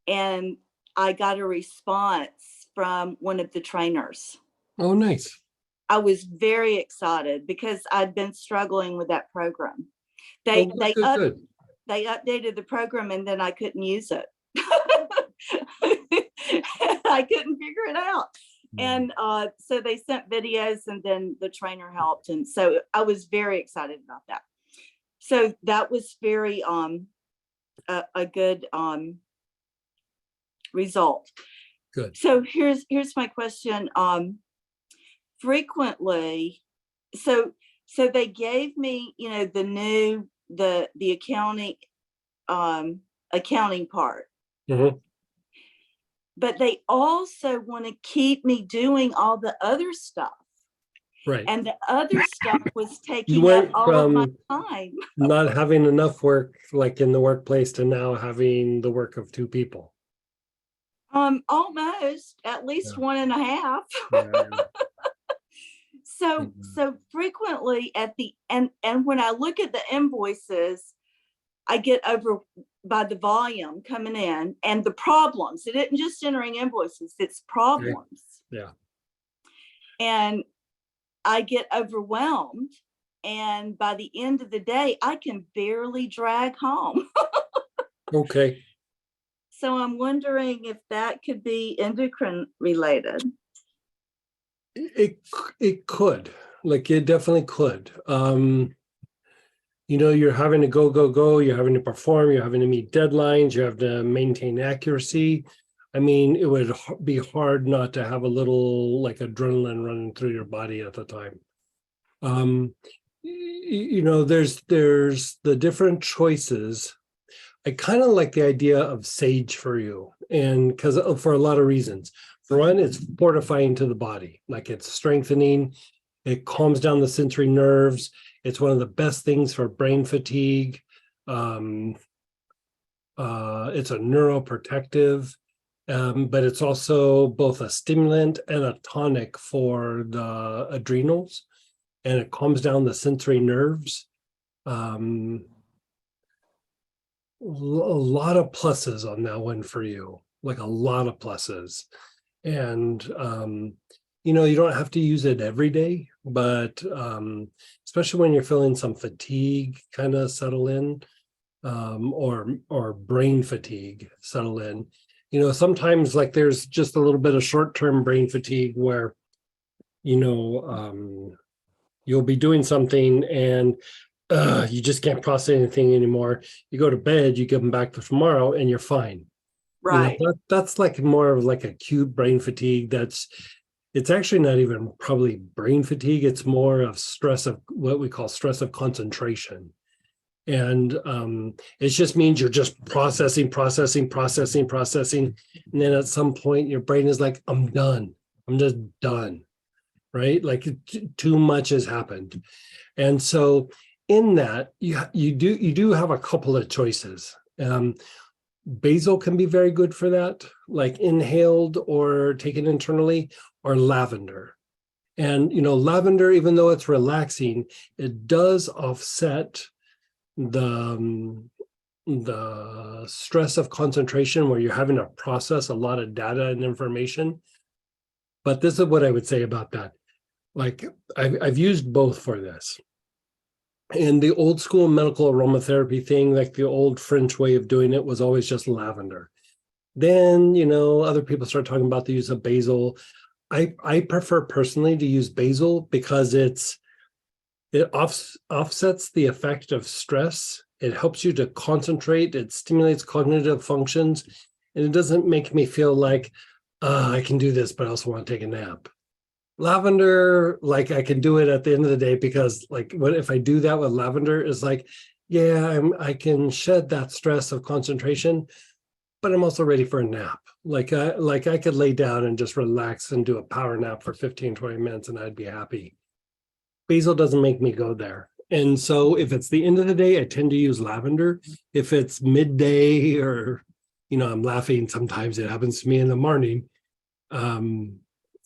and I got a response from one of the trainers. Oh, nice. I was very excited because I'd been struggling with that program. Oh, They good. they updated the program and then I couldn't use it. I couldn't figure it out. And so they sent videos and then the trainer helped. And so I was very excited about that. So that was very a good result. Good. So here's my question. Frequently, so they gave me, the new the accounting part. Mm-hmm. But they also want to keep me doing all the other stuff. Right. And the other stuff was taking went up all of my time. Not having enough work, like in the workplace, to now having the work of two people. Almost, at least 1.5. Yeah. So frequently at the end, and when I look at the invoices, I get over by the volume coming in and the problems. It isn't just entering invoices, it's problems. Yeah. And I get overwhelmed. And by the end of the day, I can barely drag home. Okay. So I'm wondering if that could be endocrine related. It could, like, it definitely could. You're having to go, you're having to perform, you're having to meet deadlines, you have to maintain accuracy. I mean, it would be hard not to have a little like adrenaline running through your body at the time. There's the different choices. I kind of like the idea of sage for you, and because for a lot of reasons. For one, it's fortifying to the body, like it's strengthening, it calms down the sensory nerves. It's one of the best things for brain fatigue. It's a neuroprotective, but it's also both a stimulant and a tonic for the adrenals, and it calms down the sensory nerves. A lot of pluses on that one for you, like a lot of pluses. And you don't have to use it every day, but especially when you're feeling some fatigue kind of settle in, or brain fatigue settle in. Sometimes like there's just a little bit of short-term brain fatigue where you'll be doing something and you just can't process anything anymore. You go to bed, you get them back to tomorrow, and you're fine. Right. That's like more of like acute brain fatigue. It's actually not even probably brain fatigue. It's more of stress of what we call stress of concentration. And it just means you're just processing. And then at some point your brain is like, I'm done. I'm just done. Right? Like too much has happened. And so in that, you do have a couple of choices. Basil can be very good for that, like inhaled or taken internally, or lavender. And, lavender, even though it's relaxing, it does offset the stress of concentration where you're having to process a lot of data and information. But this is what I would say about that. Like I've used both for this. And the old school medical aromatherapy thing, like the old French way of doing it, was always just lavender. Then, other people start talking about the use of basil. I prefer personally to use basil because it offsets the effect of stress. It helps you to concentrate. It stimulates cognitive functions. And it doesn't make me feel like, I can do this, but I also want to take a nap. Lavender, like I can do it at the end of the day because like what if I do that with lavender is like, yeah, I can shed that stress of concentration, but I'm also ready for a nap. Like I could lay down and just relax and do a power nap for 15, 20 minutes and I'd be happy. Basil doesn't make me go there. And so if it's the end of the day, I tend to use lavender. If it's midday or, I'm laughing, sometimes it happens to me in the morning.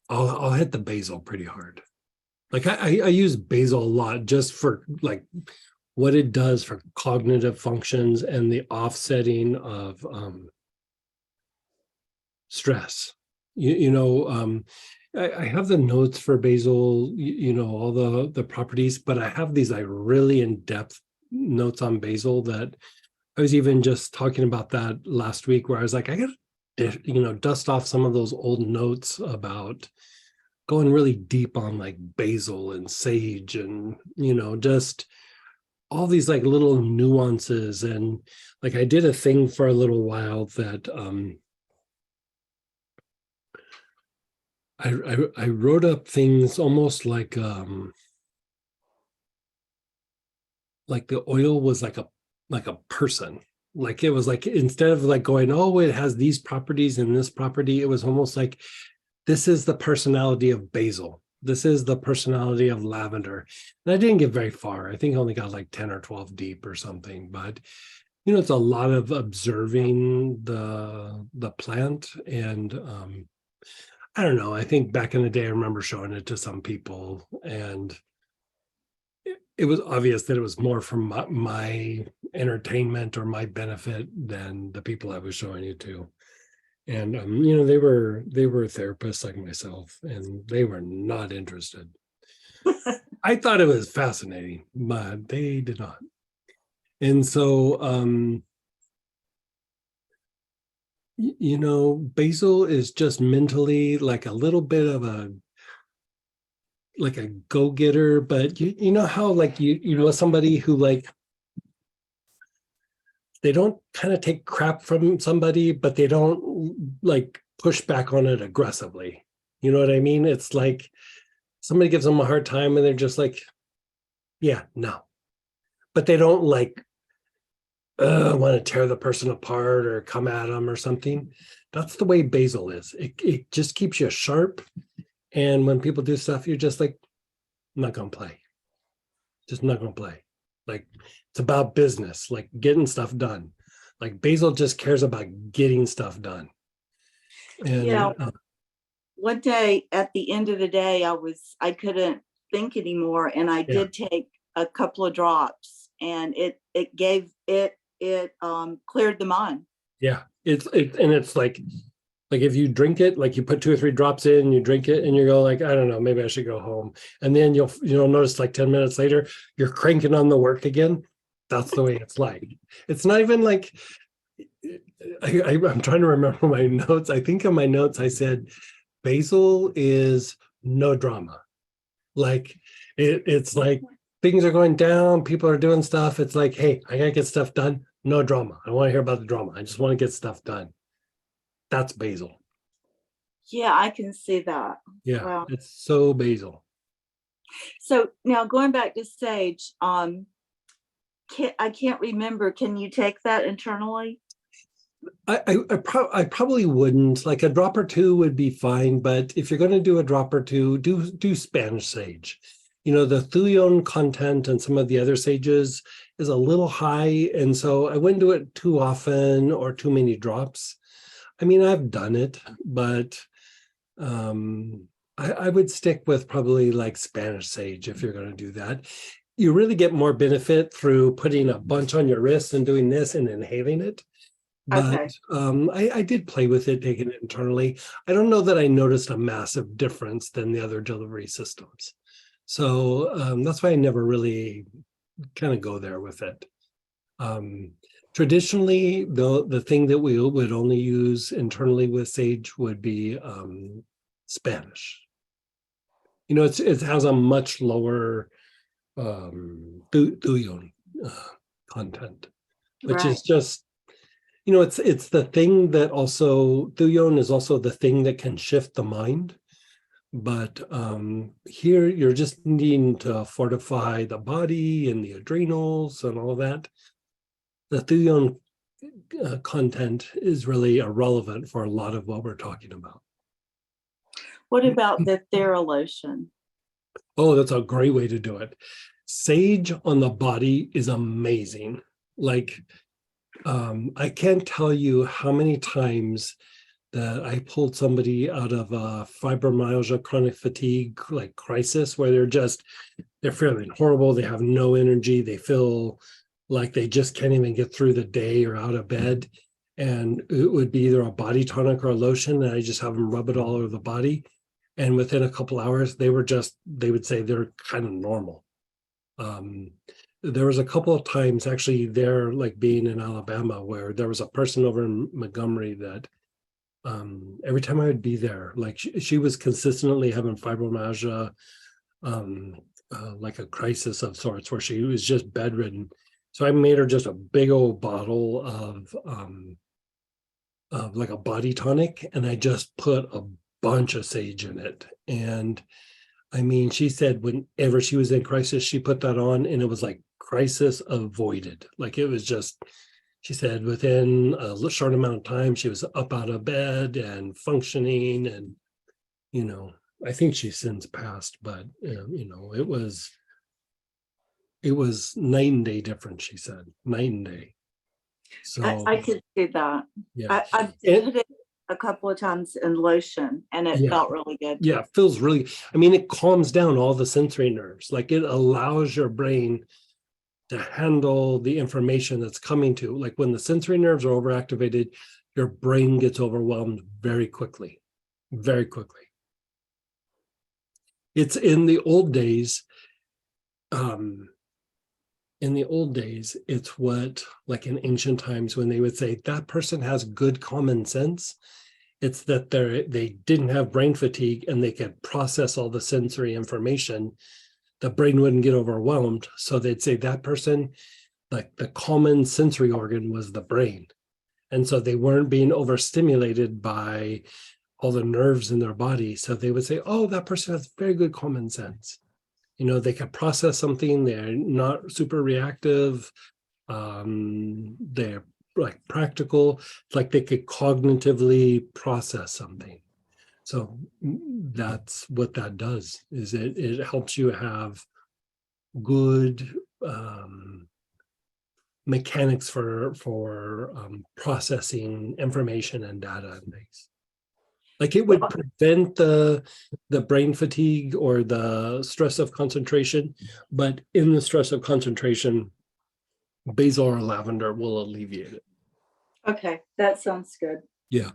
I'll hit the basil pretty hard. Like I use basil a lot just for like what it does for cognitive functions and the offsetting of stress. I have the notes for basil, all the properties, but I have these like really in-depth notes on basil that I was even just talking about that last week, where I was like, I gotta, dust off some of those old notes about going really deep on like basil and sage and, just all these like little nuances. And like I did a thing for a little while that I wrote up things almost like the oil was like a person. Like it was like, instead of like going, oh, it has these properties and this property, it was almost like, this is the personality of basil. This is the personality of lavender. And I didn't get very far. I think I only got like 10 or 12 deep or something. But it's a lot of observing the plant. And I don't know. I think back in the day, I remember showing it to some people, and it was obvious that it was more for my entertainment or my benefit than the people I was showing it to. And they were therapists like myself, and they were not interested. I thought it was fascinating, but they did not. And so basil is just mentally like a little bit of a go-getter, but you know how like you know somebody who like they don't kind of take crap from somebody, but they don't like push back on it aggressively. You know what I mean? It's like somebody gives them a hard time and they're just like, yeah, no. But they don't like want to tear the person apart or come at them or something. That's the way basil is. It just keeps you sharp. And when people do stuff, you're just like, I'm not going to play. Just not going to play. Like, it's about business, like getting stuff done. Like basil just cares about getting stuff done. And one day at the end of the day, I couldn't think anymore. And I did take a couple of drops, and it cleared the mind. Yeah. It's like if you drink it, like you put 2 or 3 drops in, you drink it and you go like, I don't know, maybe I should go home. And then you'll notice like 10 minutes later, you're cranking on the work again. That's the way it's like. It's not even like, I'm trying to remember my notes. I think in my notes, I said, basil is no drama. Like it's like things are going down, people are doing stuff. It's like, hey, I gotta get stuff done. No drama. I don't want to hear about the drama. I just want to get stuff done. That's basil. Yeah, I can see that. Yeah, wow. It's so basil. So now going back to sage, I can't remember. Can you take that internally? I probably wouldn't. Like a drop or two would be fine, but if you're going to do a drop or two, do Spanish sage. The thuyon content and some of the other sages is a little high, and so I wouldn't do it too often or too many drops. I mean, I've done it, but I would stick with probably like Spanish sage if you're going to do that. You really get more benefit through putting a bunch on your wrist and doing this and inhaling it. But okay. I did play with it, taking it internally. I don't know that I noticed a massive difference than the other delivery systems. So that's why I never really kind of go there with it. Traditionally, the thing that we would only use internally with sage would be Spanish. It has a much lower thuyon content, which is just, it's the thing that also, thuyon is also the thing that can shift the mind. But here you're just needing to fortify the body and the adrenals and all that. The thuyon content is really irrelevant for a lot of what we're talking about. What about the Theralotion? Oh, that's a great way to do it. Sage on the body is amazing. Like, I can't tell you how many times that I pulled somebody out of a fibromyalgia, chronic fatigue, like crisis, where they're feeling horrible. They have no energy. They feel like they just can't even get through the day or out of bed. And it would be either a body tonic or a lotion, and I just have them rub it all over the body. And within a couple hours, they would say they're kind of normal. There was a couple of times actually there, like being in Alabama, where there was a person over in Montgomery that every time I would be there, like she was consistently having fibromyalgia, like a crisis of sorts, where she was just bedridden. So I made her just a big old bottle of like a body tonic, and I just put a bunch of sage in it. And I mean, she said whenever she was in crisis, she put that on, and it was like crisis avoided. Like it was just, she said within a short amount of time, she was up out of bed and functioning. And, I think she's since passed, but, it was night and day difference, she said, night and day. So, I could see that. yeah. I did it a couple of times in lotion, and it Yeah. felt really good. Yeah, it feels really, it calms down all the sensory nerves. Like it allows your brain to handle the information that's coming to. Like when the sensory nerves are overactivated, your brain gets overwhelmed very quickly, very quickly. It's in the old days, it's what, like in ancient times, when they would say that person has good common sense, it's that they didn't have brain fatigue and they could process all the sensory information. The brain wouldn't get overwhelmed. So they'd say that person, like the common sensory organ was the brain. And so they weren't being overstimulated by all the nerves in their body. So they would say, oh, that person has very good common sense. They can process something. They're not super reactive. They're like practical, like they could cognitively process something. So that's what that does, is it helps you have good mechanics for processing information and data and things. Like it would prevent the brain fatigue or the stress of concentration, but in the stress of concentration, basil or lavender will alleviate it. Okay, that sounds good. Yeah.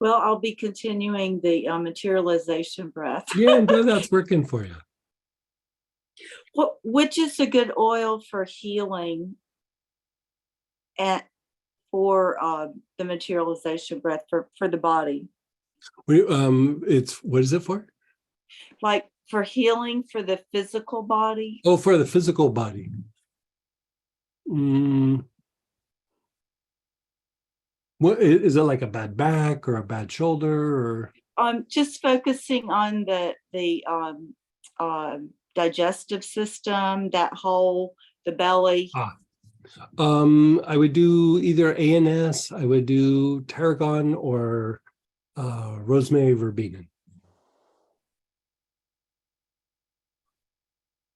Well, I'll be continuing the materialization breath. Yeah, I'm glad that's working for you. Which is a good oil for healing and for the materialization breath for the body? It's, what is it for? Like for healing for the physical body? Oh, for the physical body. What is it, like a bad back or a bad shoulder, or? Just focusing on the digestive system, the belly. I would do either ANS, I would do tarragon, or rosemary verbena.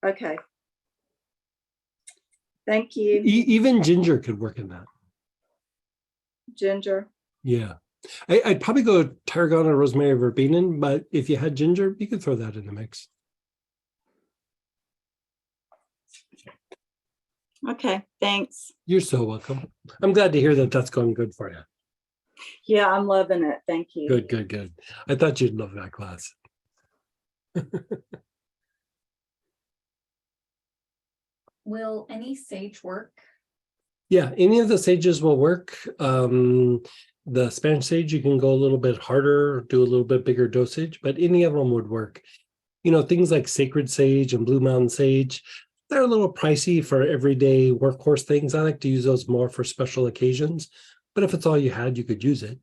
Okay. Thank you. Even ginger could work in that. Ginger. Yeah. I'd probably go tarragon or rosemary verbena, but if you had ginger, you could throw that in the mix. Okay, thanks. You're so welcome. I'm glad to hear that that's going good for you. Yeah, I'm loving it. Thank you. Good. I thought you'd love that class. Will any sage work? Yeah, any of the sages will work. The Spanish sage, you can go a little bit harder, do a little bit bigger dosage, but any of them would work. Things like sacred sage and blue mountain sage, they're a little pricey for everyday workhorse things. I like to use those more for special occasions, but if it's all you had, you could use it.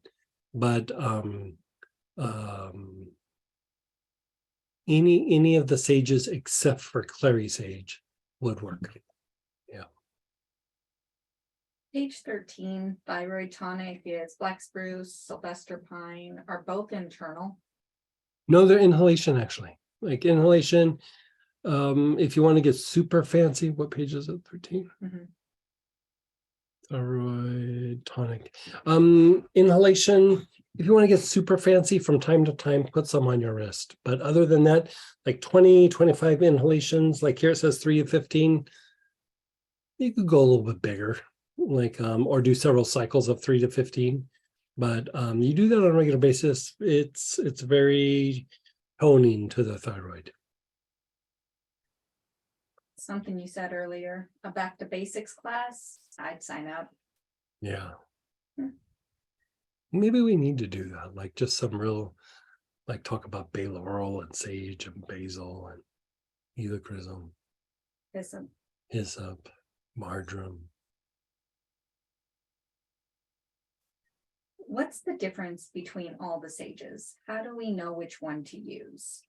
But any of the sages except for clary sage would work. Yeah. Page 13, thyroid tonic is black spruce, Sylvester pine, are both internal. No, they're inhalation, actually. Like inhalation, if you want to get super fancy, what page is it? 13? Mm-hmm. Thyroid tonic. Inhalation, if you want to get super fancy, from time to time, put some on your wrist. But other than that, like 20, 25 inhalations, like here it says 3 of 15. You could go a little bit bigger, like, or do several cycles of 3 to 15. But you do that on a regular basis, it's very toning to the thyroid. Something you said earlier, a back to basics class, I'd sign up. Yeah. Hmm. Maybe we need to do that, like just some real, like talk about bay laurel and sage and basil and helichrysum, Is hyssop, marjoram. what's the difference between all the sages? How do we know which one to use?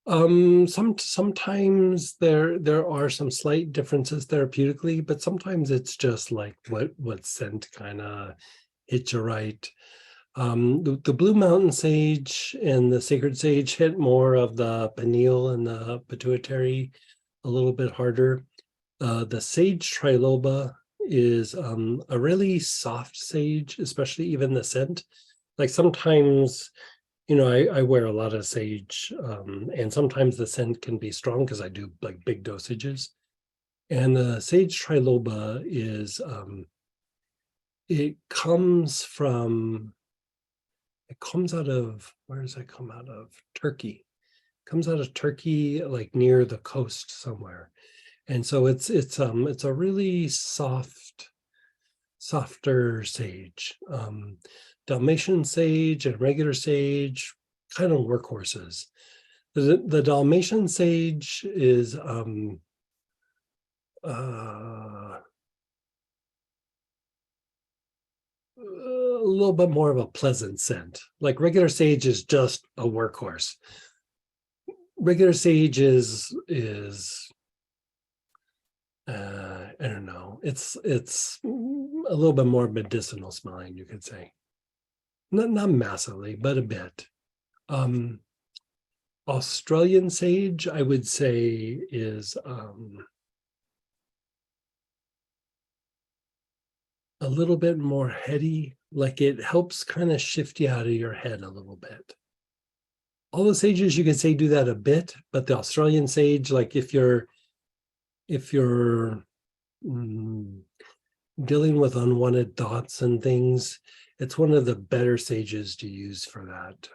Sometimes there are some slight differences therapeutically, but sometimes it's just like what scent kind of hits you right. The Blue Mountain sage and the sacred sage hit more of the pineal and the pituitary a little bit harder. The sage triloba is a really soft sage, especially even the scent. Like sometimes, I wear a lot of sage, and sometimes the scent can be strong because I do like big dosages. And the sage triloba is, it comes out of, where does it come out of? Turkey. It comes out of Turkey, like near the coast somewhere. And so it's a really softer sage. Dalmatian sage and regular sage, kind of workhorses. The Dalmatian sage is a little bit more of a pleasant scent. Like regular sage is just a workhorse. Regular sage is I don't know. It's a little bit more medicinal smelling, you could say. Not massively, but a bit. Australian sage, I would say, is a little bit more heady. Like it helps kind of shift you out of your head a little bit. All the sages you could say do that a bit, but the Australian sage, like if you're dealing with unwanted thoughts and things, it's one of the better sages to use for that.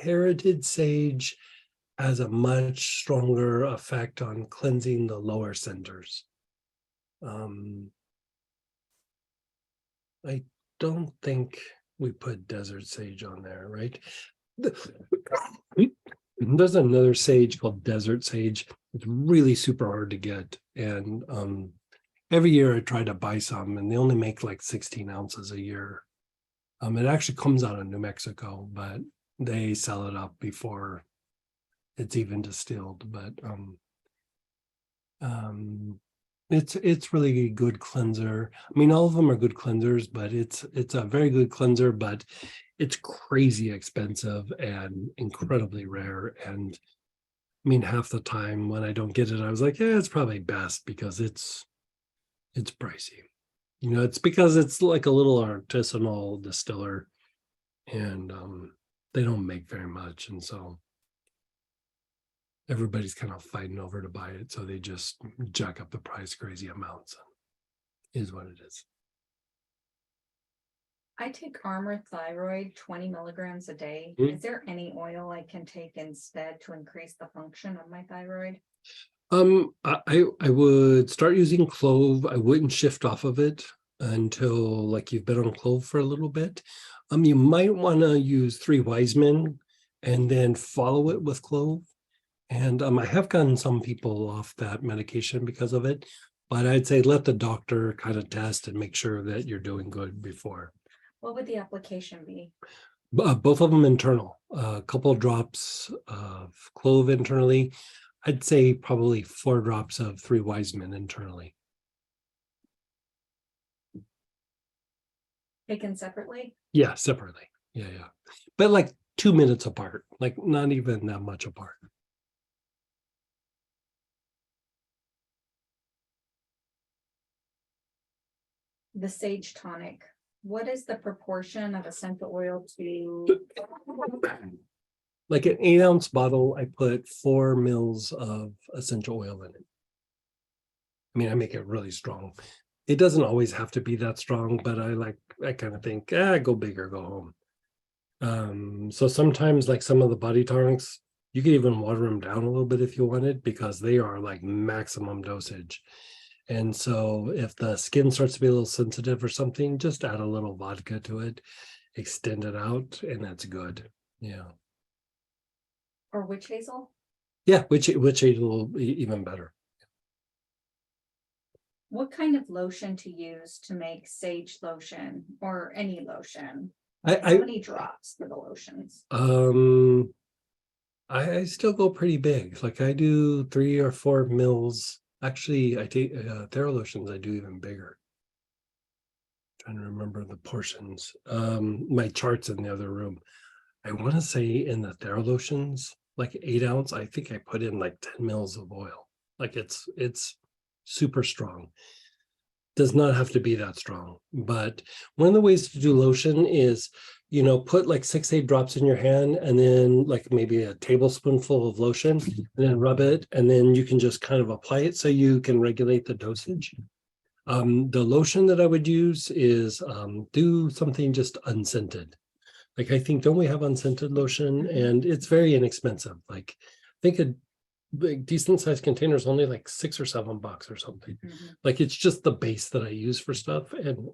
Heritage sage has a much stronger effect on cleansing the lower centers. I don't think we put desert sage on there, right? There's another sage called desert sage. It's really super hard to get. And every year I try to buy some and they only make like 16 ounces a year. It actually comes out of New Mexico, but they sell it up before it's even distilled. But it's really a good cleanser. I mean, all of them are good cleansers, but it's a very good cleanser, but it's crazy expensive and incredibly rare. And I mean, half the time when I don't get it, I was like, yeah, it's probably best because it's pricey. It's because it's like a little artisanal distiller and they don't make very much. And so everybody's kind of fighting over to buy it. So they just jack up the price crazy amounts. Is what it is. I take Armor Thyroid 20 milligrams a day. Mm. Is there any oil I can take instead to increase the function of my thyroid? I would start using clove. I wouldn't shift off of it until like you've been on clove for a little bit. You might want to use 3 wise men and then follow it with clove. And I have gotten some people off that medication because of it, but I'd say let the doctor kind of test and make sure that you're doing good before. What would the application be? Both of them internal, a couple of drops of clove internally. I'd say probably 4 drops of 3 wise men internally. Taken separately? Yeah, separately. Yeah. But like 2 minutes apart, like not even that much apart. The sage tonic. What is the proportion of essential oil to Like an 8-ounce bottle, I put 4 mils of essential oil in it. I mean, I make it really strong. It doesn't always have to be that strong, but I kind of think, go big or go home. So sometimes like some of the body tonics, you could even water them down a little bit if you wanted, because they are like maximum dosage. And so if the skin starts to be a little sensitive or something, just add a little vodka to it, extend it out, and that's good. Yeah. Or witch hazel? Yeah, which will be even better. What kind of lotion to use to make sage lotion or any lotion? I How many drops for the lotions? I still go pretty big. Like I do 3 or 4 mils. Actually, I take Theralotions, I do even bigger. Trying to remember the portions. My chart's in the other room. I want to say in the Theralotions, like 8 ounce, I think I put in like 10 mils of oil. Like it's super strong. Does not have to be that strong, but one of the ways to do lotion is, put like 6-8 drops in your hand, and then like maybe a tablespoonful of lotion, and then rub it, and then you can just kind of apply it so you can regulate the dosage. The lotion that I would use is do something just unscented. Like I think, don't we have unscented lotion? And it's very inexpensive. Like I think a big decent sized container is only like $6 or $7 or something. Like it's just the base that I use for stuff, and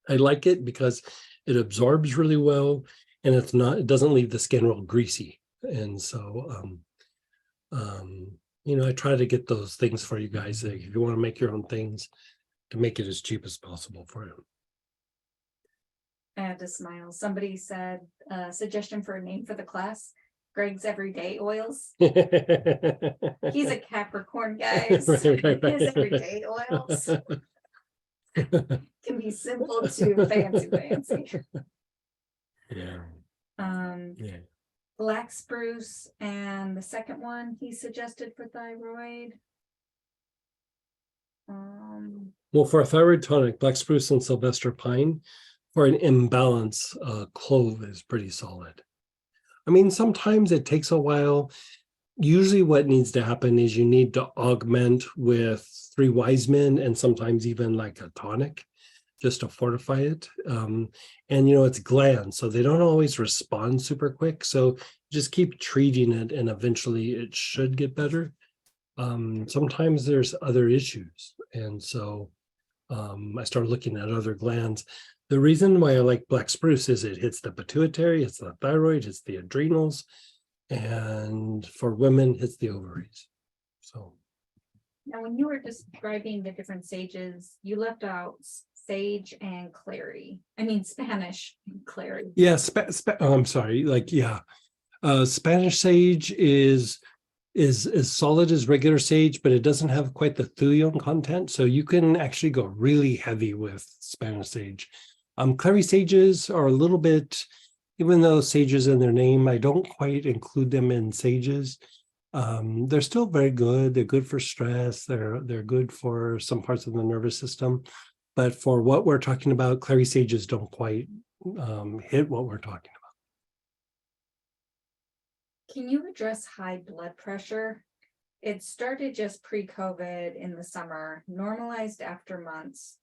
I like it because it absorbs really well, and it doesn't leave the skin real greasy. And so I try to get those things for you guys. If you want to make your own things, to make it as cheap as possible for you. I had to smile. Somebody said, suggestion for a name for the class, Greg's Everyday Oils. He's a Capricorn, guys. Right. His everyday oils can be simple to fancy. Yeah. Yeah. Black spruce, and the second one he suggested for thyroid. Well, for a thyroid tonic, black spruce and Sylvester pine. For an imbalance, clove is pretty solid. I mean, sometimes it takes a while. Usually what needs to happen is you need to augment with 3 wise men, and sometimes even like a tonic, just to fortify it. And it's glands, so they don't always respond super quick. So just keep treating it, and eventually it should get better. Sometimes there's other issues. And so I started looking at other glands. The reason why I like black spruce is it hits the pituitary, it's the thyroid, it's the adrenals, and for women, it's the ovaries. So now, when you were describing the different sages, you left out sage and clary. I mean, Spanish clary. yeah, I'm sorry. Spanish sage is as solid as regular sage, but it doesn't have quite the thulium content. So you can actually go really heavy with Spanish sage. Clary sages are a little bit, even though sage is in their name, I don't quite include them in sages. They're still very good. They're good for stress. They're good for some parts of the nervous system. But for what we're talking about, clary sages don't quite hit what we're talking about. Can you address high blood pressure? It started just pre-COVID in the summer, normalized after months.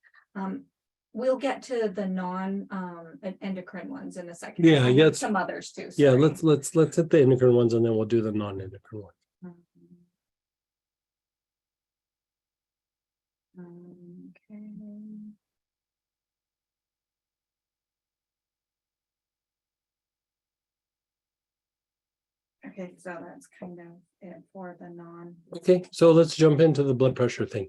We'll get to the non-endocrine ones in a second. Yeah, I yeah, have some others too. Yeah, sorry. let's hit the endocrine ones, and then we'll do the non-endocrine ones. Okay. Okay, so that's kind of it for the non. Okay, so let's jump into the blood pressure thing.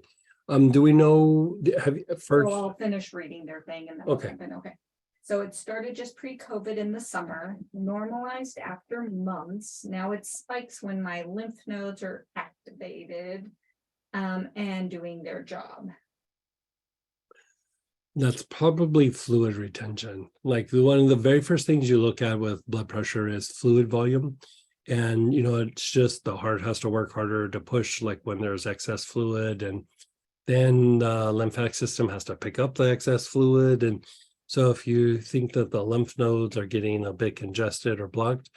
Do we know, have you first? So I'll finish reading their thing and then. Okay. Okay. So it started just pre-COVID in the summer, normalized after months. Now it spikes when my lymph nodes are activated and doing their job. That's probably fluid retention. Like one of the very first things you look at with blood pressure is fluid volume. And, it's just the heart has to work harder to push, like when there's excess fluid, and then the lymphatic system has to pick up the excess fluid. And so if you think that the lymph nodes are getting a bit congested or blocked,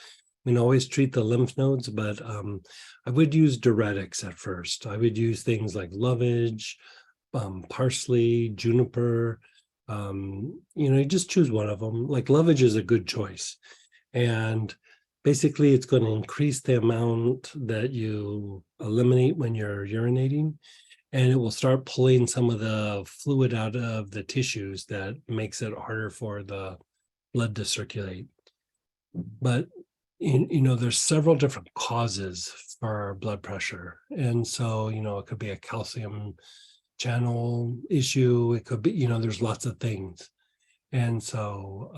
mean, always treat the lymph nodes, but I would use diuretics at first. I would use things like lovage, parsley, juniper. You just choose one of them. Like lovage is a good choice. And basically it's going to increase the amount that you eliminate when you're urinating, and it will start pulling some of the fluid out of the tissues that makes it harder for the blood to circulate. But there's several different causes for blood pressure. And so, it could be a calcium channel issue. It could be, there's lots of things. And so,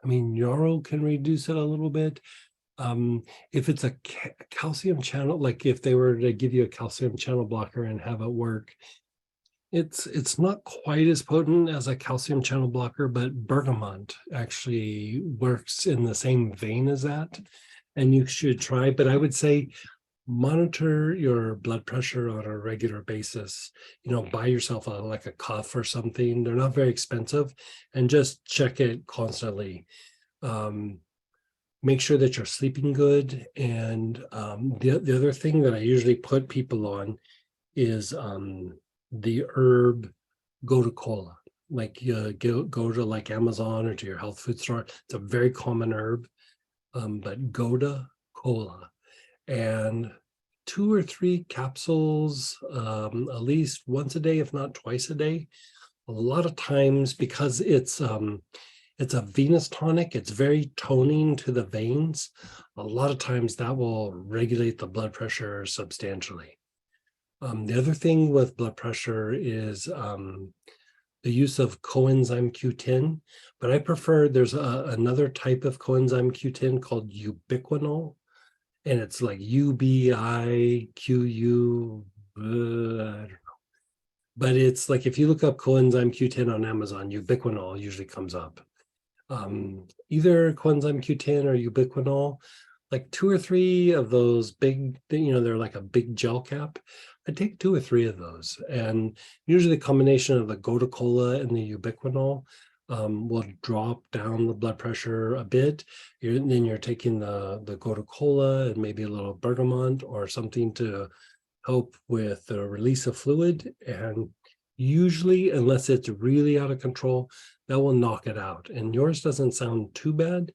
Yarrow can reduce it a little bit. If it's a calcium channel, like if they were to give you a calcium channel blocker and have it work, it's not quite as potent as a calcium channel blocker, but bergamot actually works in the same vein as that, and you should try. But I would say monitor your blood pressure on a regular basis. Buy yourself like a cuff or something. They're not very expensive, and just check it constantly. Make sure that you're sleeping good. And the other thing that I usually put people on is the herb Gotu Kola. Like go to like Amazon or to your health food store. It's a very common herb, but Gotu Kola, and 2 or 3 capsules at least once a day, if not twice a day. A lot of times, because it's a venous tonic, it's very toning to the veins. A lot of times that will regulate the blood pressure substantially. The other thing with blood pressure is the use of coenzyme Q10, but I prefer, there's another type of coenzyme Q10 called ubiquinol, and it's like UBIQU, I don't know. But it's like, if you look up coenzyme Q10 on Amazon, ubiquinol usually comes up. Either coenzyme Q10 or ubiquinol, like 2 or 3 of those big, they're like a big gel cap. I take 2 or 3 of those, and usually the combination of the Gotu Kola and the ubiquinol will drop down the blood pressure a bit. Then you're taking the Gotu Kola and maybe a little bergamot or something to help with the release of fluid. And usually, unless it's really out of control, that will knock it out. And yours doesn't sound too bad,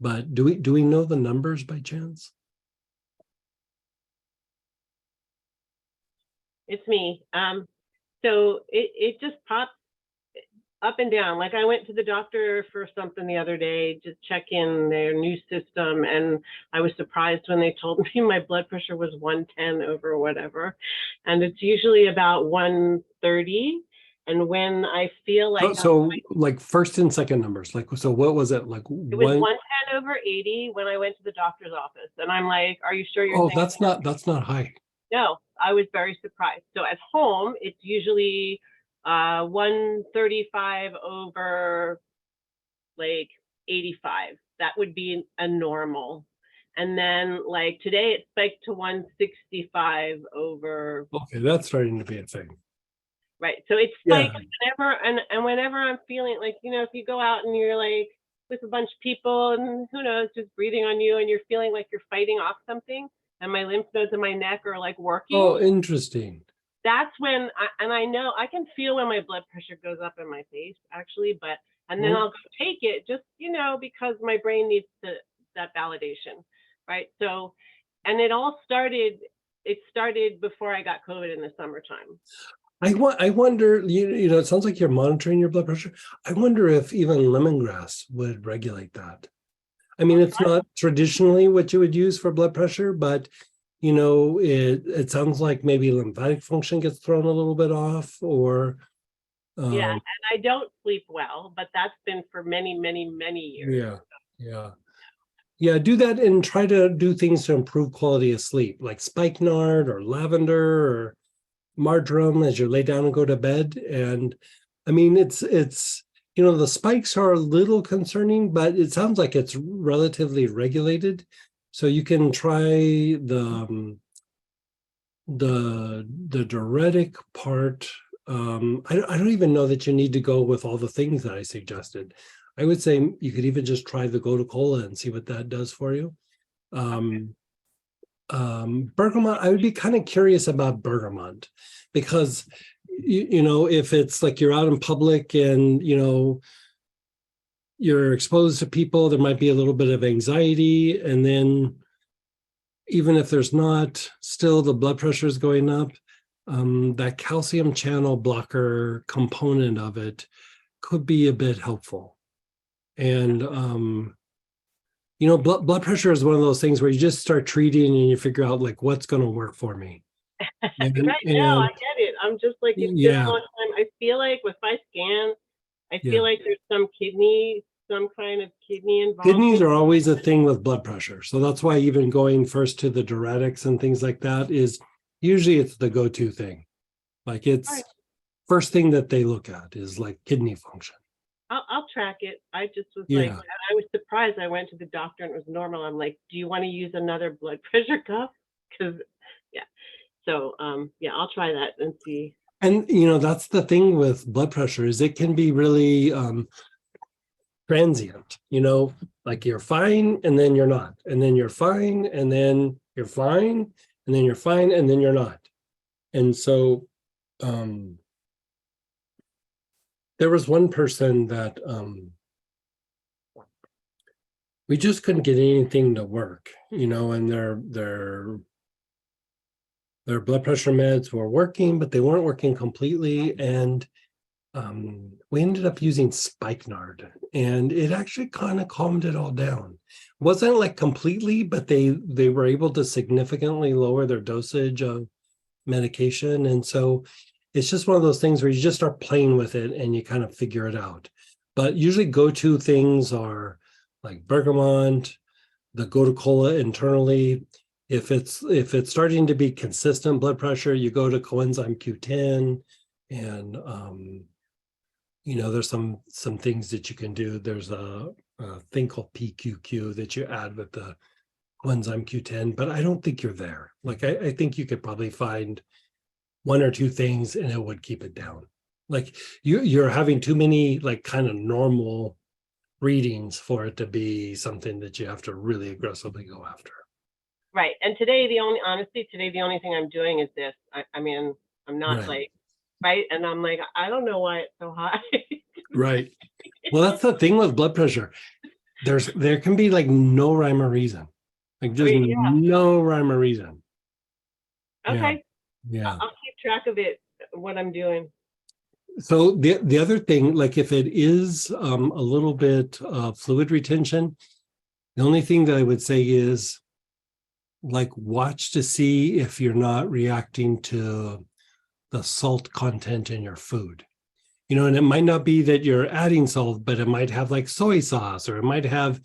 but do we know the numbers by chance? It's me. So it just pops up and down. Like I went to the doctor for something the other day, just check in their new system, and I was surprised when they told me my blood pressure was 110 over whatever, and it's usually about 130. And when I feel like like first and second numbers, like, so what was it like? It was 110 over 80 when I went to the doctor's office, and I'm like, "Are you sure you're?" Oh, that's not high. No, I was very surprised. So at home, it's usually 135 over like 85. That would be a normal. And then like today it spiked to 165 over. Okay, that's starting to be a thing. Right. So it's like whenever I'm feeling like, if you go out and you're like with a bunch of people and who knows, just breathing on you, and you're feeling like you're fighting off something, and my lymph nodes in my neck are like working. Oh, interesting. That's when I know I can feel when my blood pressure goes up in my face actually, and then I'll go take it just, because my brain needs that validation. Right. So, and it started before I got COVID in the summertime. I wonder, it sounds like you're monitoring your blood pressure. I wonder if even lemongrass would regulate that. I mean, it's not traditionally what you would use for blood pressure, but it sounds like maybe lymphatic function gets thrown a little bit off, or yeah, and I don't sleep well, but that's been for many, many, many years. Yeah, do that and try to do things to improve quality of sleep, like spikenard or lavender or marjoram as you lay down and go to bed. And I mean, it's the spikes are a little concerning, but it sounds like it's relatively regulated. So you can try the diuretic part. I don't even know that you need to go with all the things that I suggested. I would say you could even just try the Gotu-Kola and see what that does for you. Bergamot, I would be kind of curious about bergamot, because you know, if it's like you're out in public and you know you're exposed to people, there might be a little bit of anxiety, and then even if there's not, still the blood pressure is going up. That calcium channel blocker component of it could be a bit helpful. And you know, blood pressure is one of those things where you just start treating and you figure out like what's going to work for me. Right now, I get it. I'm just like, it's been a long time. I feel like with my scan, I feel like there's some kind of kidney involvement. Kidneys are always a thing with blood pressure. So that's why even going first to the diuretics and things like that is usually it's the go-to thing. Like it's first thing that they look at is like kidney function. I'll track it. I just was like, I was surprised. I went to the doctor and it was normal. I'm like, do you want to use another blood pressure cuff? Because so I'll try that and see. And you know, that's the thing with blood pressure is it can be really transient, you know, like you're fine and then you're not, and then you're fine and then you're fine and then you're fine and then you're not. And so there was one person that we just couldn't get anything to work, you know, and their blood pressure meds were working, but they weren't working completely. And we ended up using spikenard, and it actually kind of calmed it all down. Wasn't like completely, but they were able to significantly lower their dosage of medication. And so it's just one of those things where you just start playing with it and you kind of figure it out. But usually go-to things are like bergamot, the Gotu-Kola internally. If it's starting to be consistent blood pressure, you go to coenzyme Q10, and you know, there's some things that you can do. There's a thing called PQQ that you add with the coenzyme Q10, but I don't think you're there. Like I think you could probably find one or two things and it would keep it down. Like you're having too many like kind of normal readings for it to be something that you have to really aggressively go after. Right. And today, the only thing I'm doing is this. I mean, I'm not like, right. And I'm like, I don't know why it's so high. Right. Well, that's the thing with blood pressure. There can be like no rhyme or reason. Like just no rhyme or reason. Okay. Yeah. I'll keep track of it, what I'm doing. So the other thing, like if it is a little bit fluid retention, the only thing that I would say is like watch to see if you're not reacting to the salt content in your food. You know, and it might not be that you're adding salt, but it might have like soy sauce, or it might have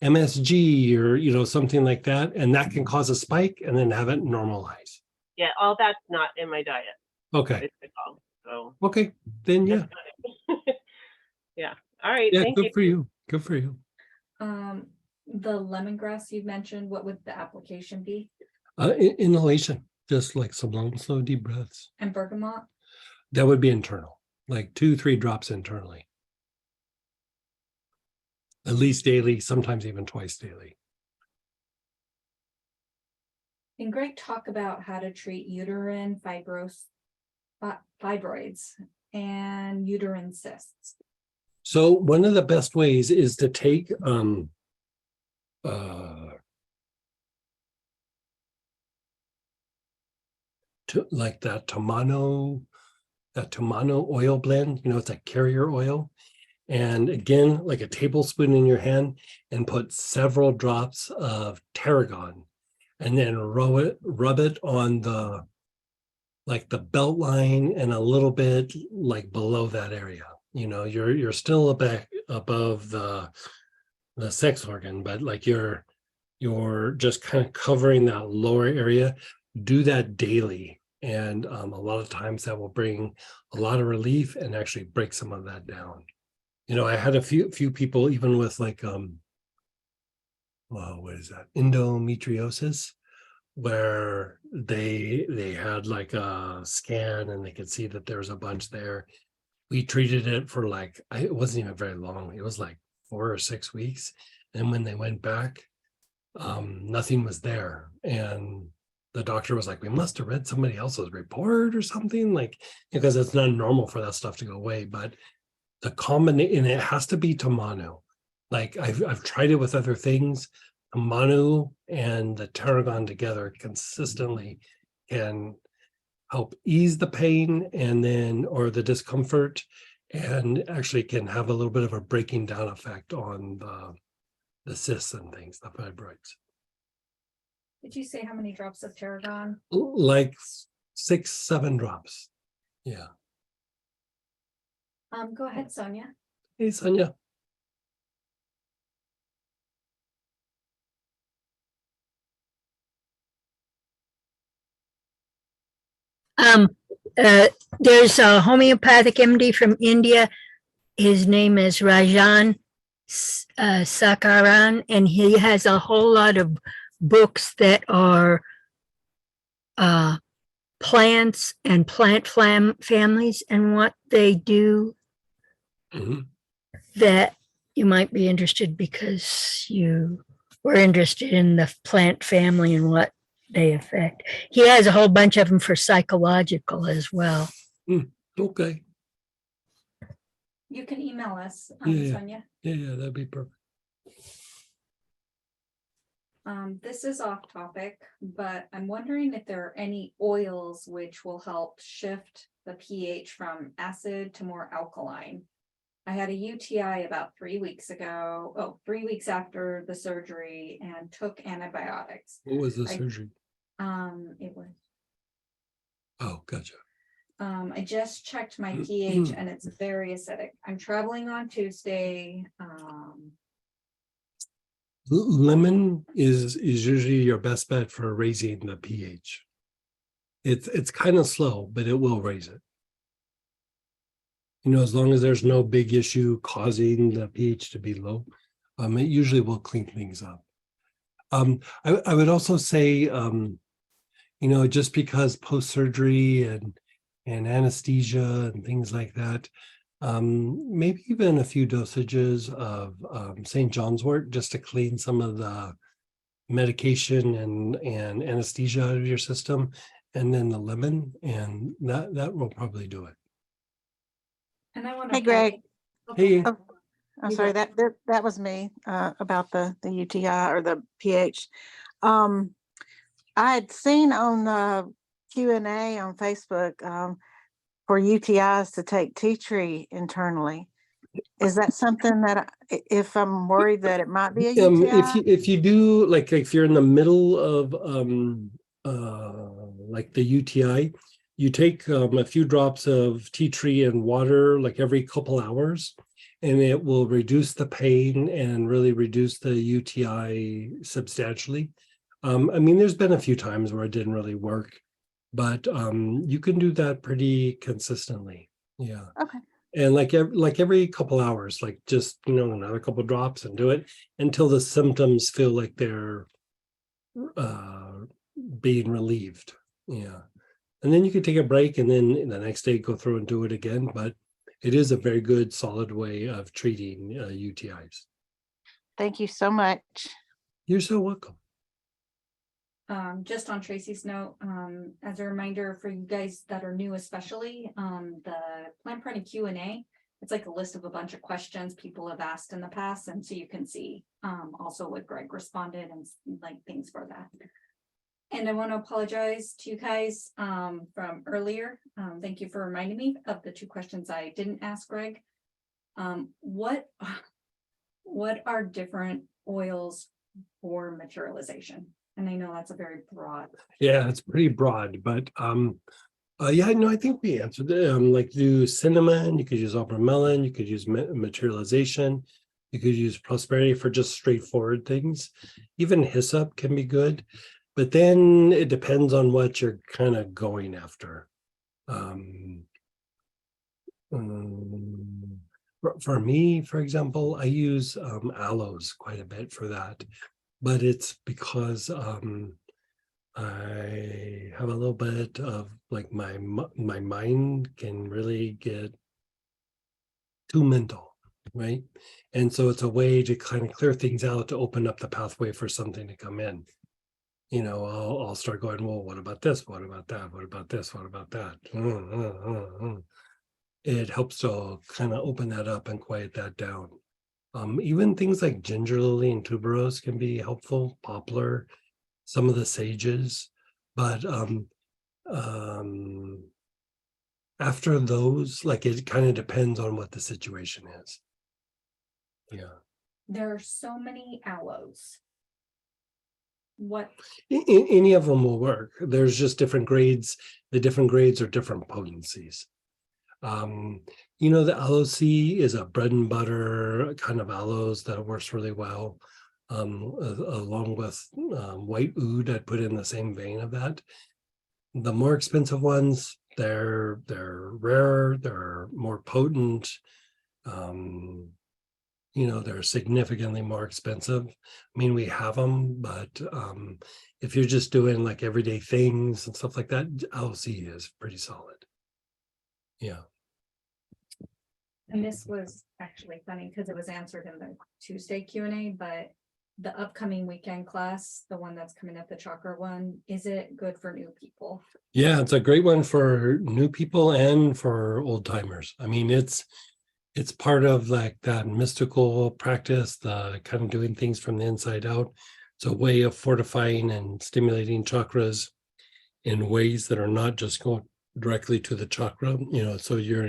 MSG, or, you know, something like that. And that can cause a spike and then have it normalize. Yeah, all that's not in my diet. Okay. So. Okay, then yeah. Yeah. All right. Yeah, thank good you. for you. Good for you. The lemongrass you mentioned, what would the application be? Inhalation, just like some long, slow, deep breaths. And bergamot? That would be internal, like 2-3 drops internally. At least daily, sometimes even twice daily. And great talk about how to treat uterine fibroids and uterine cysts. So one of the best ways is to take like that Tamano oil blend, you know, it's a carrier oil. And again, like a tablespoon in your hand, and put several drops of tarragon, and then rub it on the belt line and a little bit like below that area. You know, you're still above the sex organ, but like you're just kind of covering that lower area. Do that daily, and a lot of times that will bring a lot of relief and actually break some of that down. You know, I had a few people even with like what is that, endometriosis, where they had like a scan and they could see that there's a bunch there. We treated it for like, it wasn't even very long. It was like 4 or 6 weeks. And when they went back, nothing was there. And the doctor was like, we must have read somebody else's report or something, like, because it's not normal for that stuff to go away. But the combination, and it has to be Tamanu. Like I've tried it with other things. Tamanu and the tarragon together consistently can help ease the pain and then, or the discomfort, and actually can have a little bit of a breaking down effect on the cysts and things, the fibroids. Did you say how many drops of tarragon? Like 6, 7 drops. Yeah. Go ahead, Sonia. Hey, Sonia. Um, there's a homeopathic MD from India. His name is Rajan Sakaran, and he has a whole lot of books that are plants and plant families and what they do Mhm. that you might be interested because you were interested in the plant family and what they affect. He has a whole bunch of them for psychological as well. Okay. You can email us, Yeah. Sonia. Yeah, that'd be perfect. This is off topic, but I'm wondering if there are any oils which will help shift the pH from acid to more alkaline. I had a UTI about 3 weeks ago, 3 weeks after the surgery, and took antibiotics. What was the surgery? It was, Oh, gotcha. I just checked my pH and it's very acidic. I'm traveling on Tuesday. Lemon is usually your best bet for raising the pH. It's kind of slow, but it will raise it. You know, as long as there's no big issue causing the pH to be low, it usually will clean things up. I would also say, you know, just because post-surgery and anesthesia and things like that, maybe even a few dosages of St. John's wort just to clean some of the medication and anesthesia out of your system, and then the lemon, and that will probably do it. And I want Hey, Greg. Hey. Oh, I'm sorry, that was me about the UTI or the pH. I had seen on the Q&A on Facebook for UTIs to take tea tree internally. Is that something that if I'm worried that it might be a UTI? If you do, like if you're in the middle of like the UTI, you take a few drops of tea tree and water like every couple hours, and it will reduce the pain and really reduce the UTI substantially. I mean, there's been a few times where it didn't really work, but you can do that pretty consistently. Yeah. Okay. And like every couple hours, like just, you know, another couple drops and do it until the symptoms feel like they're being relieved. Yeah. And then you can take a break and then the next day go through and do it again. But it is a very good, solid way of treating UTIs. Thank you so much. You're so welcome. Just on Tracy's note, as a reminder for you guys that are new, especially, the Plant Party Q&A, it's like a list of a bunch of questions people have asked in the past, and so you can see also what Greg responded and like things for that. And I want to apologize to you guys from earlier. Thank you for reminding me of the 2 questions I didn't ask Greg. What are different oils for materialization? And I know that's a very broad. Yeah, it's pretty broad, but yeah, no, I think we answered it. Like do cinnamon, you could use opera melon, you could use materialization, you could use prosperity for just straightforward things. Even hyssop can be good, but then it depends on what you're kind of going after. For me, for example, I use aloes quite a bit for that, but it's because I have a little bit of like my mind can really get too mental, right? And so it's a way to kind of clear things out, to open up the pathway for something to come in. You know, I'll start going, well, what about this? What about that? What about this? What about that? It helps to kind of open that up and quiet that down. Even things like ginger lily and tuberose can be helpful, poplar, some of the sages, but after those, like, it kind of depends on what the situation is. Yeah. There are so many aloes. What, Any of them will work. There's just different grades. The different grades are different potencies. You know, the aloe C is a bread and butter kind of aloes that works really well. Along with white oud, I'd put in the same vein of that. The more expensive ones, they're rarer, they're more potent. You know, they're significantly more expensive. I mean, we have them, but if you're just doing like everyday things and stuff like that, LC is pretty solid. Yeah. and this was actually funny because it was answered in the Tuesday Q&A, but the upcoming weekend class, the one that's coming up, the chakra one, is it good for new people? Yeah, it's a great one for new people and for old timers. I mean, it's part of like that mystical practice, the kind of doing things from the inside out. It's a way of fortifying and stimulating chakras in ways that are not just going directly to the chakra, you know, so you're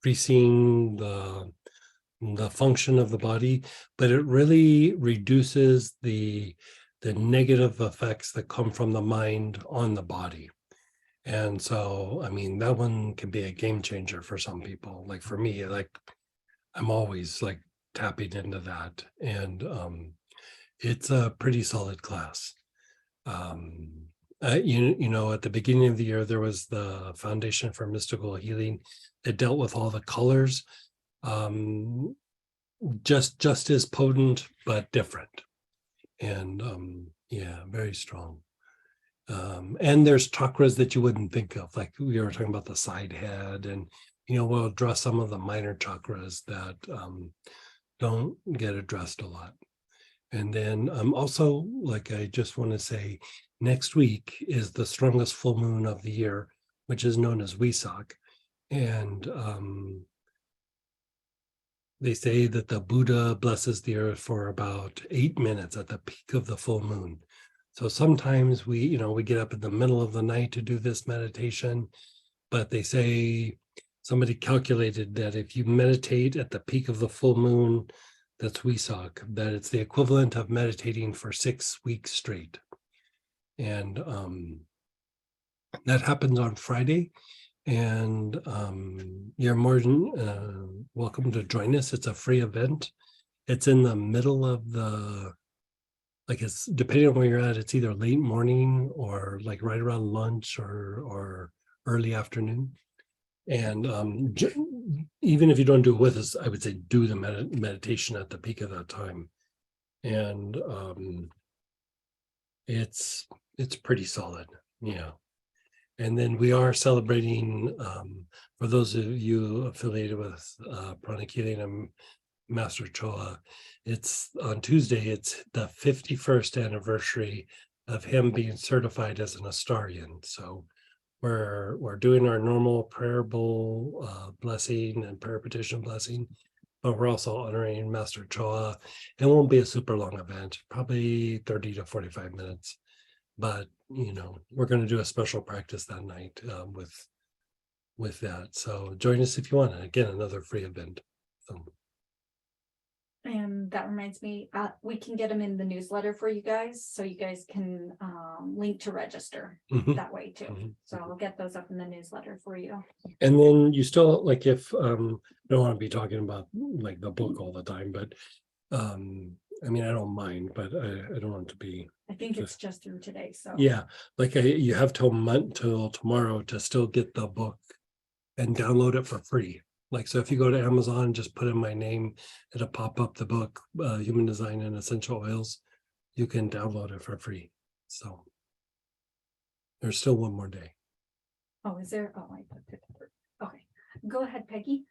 increasing the function of the body, but it really reduces the negative effects that come from the mind on the body. And so, I mean, that one can be a game changer for some people. Like for me, like I'm always like tapping into that, and it's a pretty solid class. You know, at the beginning of the year, there was the Foundation for Mystical Healing that dealt with all the colors, just as potent but different, and yeah, very strong. And there's chakras that you wouldn't think of, like we were talking about the side head, and you know, we'll address some of the minor chakras that don't get addressed a lot. And then also, like, I just want to say, next week is the strongest full moon of the year, which is known as Wesak. And they say that the Buddha blesses the earth for about 8 minutes at the peak of the full moon. So sometimes we get up in the middle of the night to do this meditation, but they say somebody calculated that if you meditate at the peak of the full moon, that's Wesak, that it's the equivalent of meditating for 6 weeks straight. And that happens on Friday. And you're more than welcome to join us. It's a free event. It's in the middle of the, like, it's depending on where you're at, it's either late morning or like right around lunch or early afternoon. And even if you don't do it with us, I would say do the meditation at the peak of that time. And it's pretty solid. Yeah. And then we are celebrating, for those of you affiliated with Pranic Healing and Master Choa, it's on Tuesday, it's the 51st anniversary of him being certified as an Astarian. So we're doing our normal prayer bowl blessing and prayer petition blessing, but we're also honoring Master Choa. It won't be a super long event, probably 30 to 45 minutes. But you know, we're going to do a special practice that night with that. So join us if you want. And again, another free event. So. And that reminds me, we can get them in the newsletter for you guys, so you guys can link to register that way too. So I'll get those up in the newsletter for you. And then you still, like, if I don't want to be talking about like the book all the time, but I mean, I don't mind, but I don't want it to be. I think it's just through today, so. Yeah, like you have till tomorrow to still get the book and download it for free. Like, so if you go to Amazon, just put in my name, it'll pop up the book, Human Design and Essential Oils. You can download it for free. So there's still one more day. Oh, is there? Oh, I put it. Okay, go ahead, Peggy.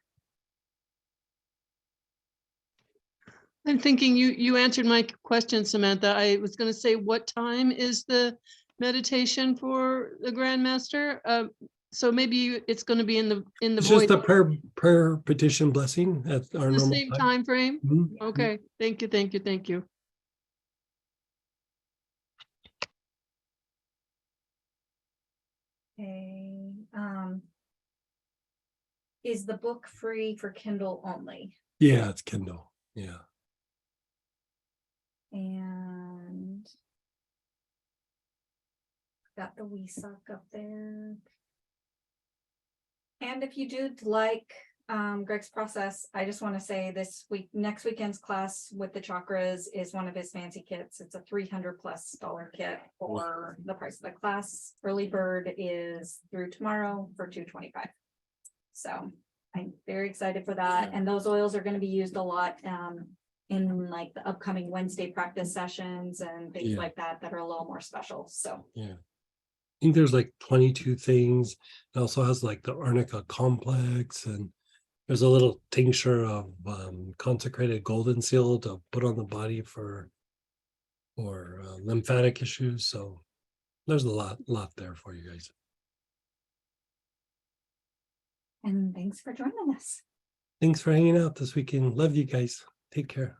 I'm thinking you answered my question, Samantha. I was going to say, what time is the meditation for the Grandmaster? So maybe it's going to be in the It's just void, the prayer petition blessing at our the normal same time. time frame. Mhm. Okay, thank you, thank you, thank you. Okay, is the book free for Kindle only? Yeah, it's Kindle. Yeah. And got the WeSock up there. And if you do like Greg's process, I just want to say next weekend's class with the chakras is one of his fancy kits. It's a $300+ kit for the price of the class. Early bird is through tomorrow for $225. So I'm very excited for that. And those oils are going to be used a lot in like the upcoming Wednesday practice sessions and things Yeah. like that are a little more special. So Yeah. I think there's like 22 things. It also has like the arnica complex, and there's a little tincture of consecrated golden seal to put on the body for lymphatic issues. So there's a lot there for you guys. and thanks for joining us. Thanks for hanging out this weekend. Love you guys. Take care.